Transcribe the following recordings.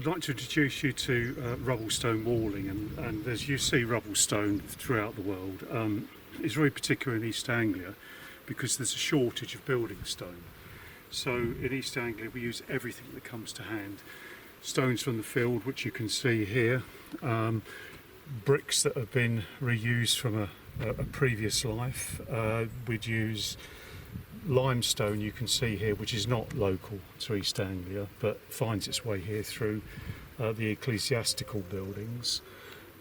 I'd like to introduce you to rubble stone walling, and as you see rubble stone throughout the world, it's very particular in East Anglia because there's a shortage of building stone. So in East Anglia we use everything that comes to hand. Stones from the field, which you can see here, bricks that have been reused from a previous life. We'd use limestone, you can see here, which is not local to East Anglia but finds its way here through the ecclesiastical buildings,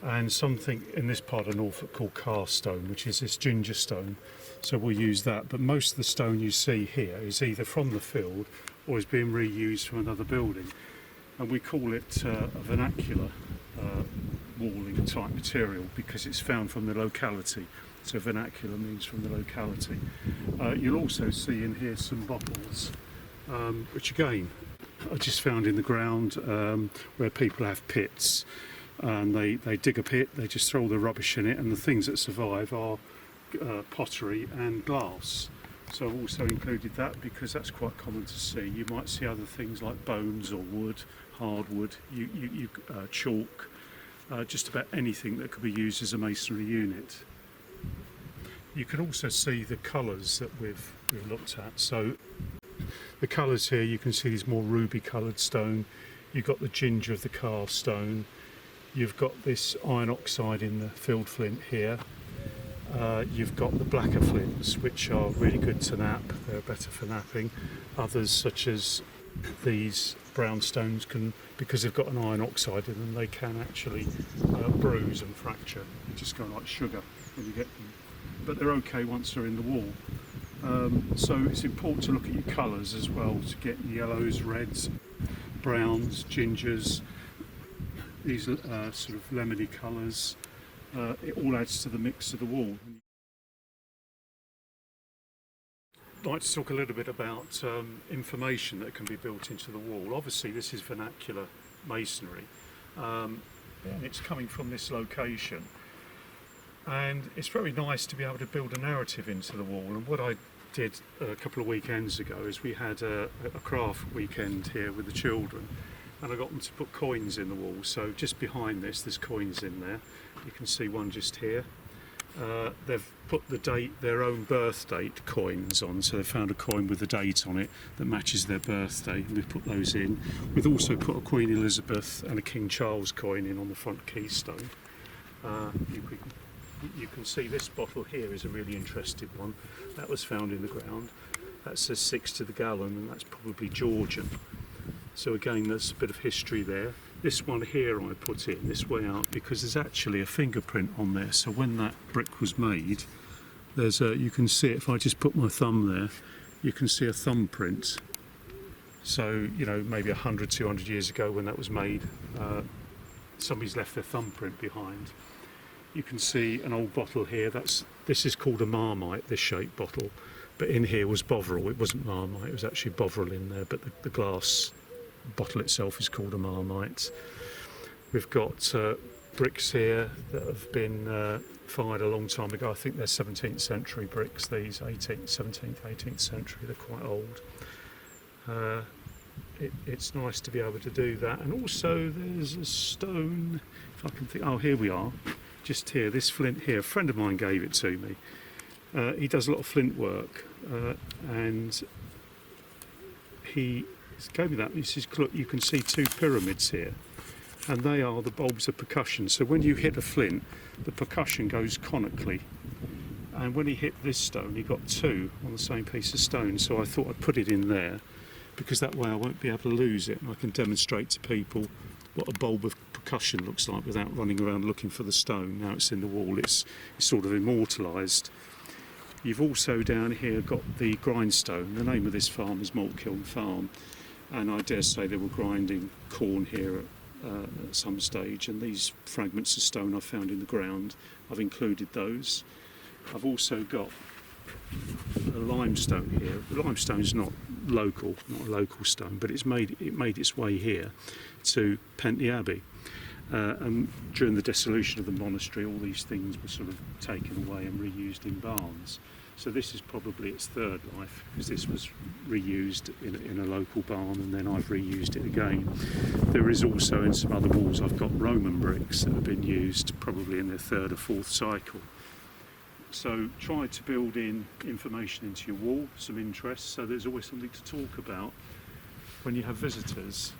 and something in this part of Norfolk called cast stone, which is this ginger stone, so we'll use that. But most of the stone you see here is either from the field or is being reused from another building, and we call it a vernacular walling type material because it's found from the locality. So vernacular means from the locality. You'll also see in here some bottles, which again are just found in the ground where people have pits, and they dig a pit, they just throw all the rubbish in it, and the things that survive are pottery and glass. So I've also included that because that's quite common to see. You might see other things like bones or wood, hardwood, chalk, just about anything that could be used as a masonry unit. You can also see the colours that we've looked at. So the colours here, you can see these more ruby coloured stone. You've got the ginger of the cast stone. You've got this iron oxide in the field flint here. You've got the blacker flints, which are really good to knap. They're better for napping. Others, such as these brown stones, can, because they've got an iron oxide in them, they can actually bruise and fracture. They just go like sugar when you get them. But they're okay once they're in the wall. So it's important to look at your colours as well, to get yellows, reds, browns, gingers, these sort of lemony colours. It all adds to the mix of the wall. I'd like to talk a little bit about information that can be built into the wall. Obviously this is vernacular masonry, and it's coming from this location. And it's very nice to be able to build a narrative into the wall. And what I did a couple of weekends ago is we had a craft weekend here with the children, and I got them to put coins in the wall. So just behind this, there's coins in there. You can see one just here. They've put the date, their own birth date coins on, so they found a coin with a date on it that matches their birthday, and we've put those in. We've also put a Queen Elizabeth and a King Charles coin in on the front keystone. You can see this bottle here is a really interesting one. That was found in the ground. That says 6 to the gallon, and that's probably Georgian. So again, there's a bit of history there. This one here I put in this way out because there's actually a fingerprint on there. So when that brick was made, there's you can see it. If I just put my thumb there, you can see a thumbprint. So, you know, maybe 100, 200 years ago when that was made, somebody's left their thumbprint behind. You can see an old bottle here. This is called a Marmite, this shaped bottle, but in here was Bovril. It wasn't Marmite, it was actually Bovril in there, but the glass bottle itself is called a Marmite. We've got bricks here that have been fired a long time ago. I think they're 17th century bricks, these 18th, 17th, 18th century. They're quite old. It's nice to be able to do that. And also there's a stone, if I can think, oh, here we are. Just here, this flint here, a friend of mine gave it to me. He does a lot of flint work, and he gave me that. He says, look, you can see 2 pyramids here, and they are the bulbs of percussion. So when you hit a flint, the percussion goes conically. And when he hit this stone, he got 2 on the same piece of stone. So I thought I'd put it in there, because that way I won't be able to lose it, and I can demonstrate to people what a bulb of percussion looks like without running around looking for the stone. Now it's in the wall, it's sort of immortalised. You've also down here got the grindstone. The name of this farm is Maltkiln Farm, and I dare say they were grinding corn here at some stage, and these fragments of stone I found in the ground, I've included those. I've also got a limestone here. The limestone's not local, not a local stone, but it made its way here to Pentley Abbey. And during the dissolution of the monastery, all these things were sort of taken away and reused in barns. So this is probably its third life, because this was reused in a local barn and then I've reused it again. There is also in some other walls I've got Roman bricks that have been used probably in their third or fourth cycle. So try to build in information into your wall, some interest, so there's always something to talk about when you have visitors.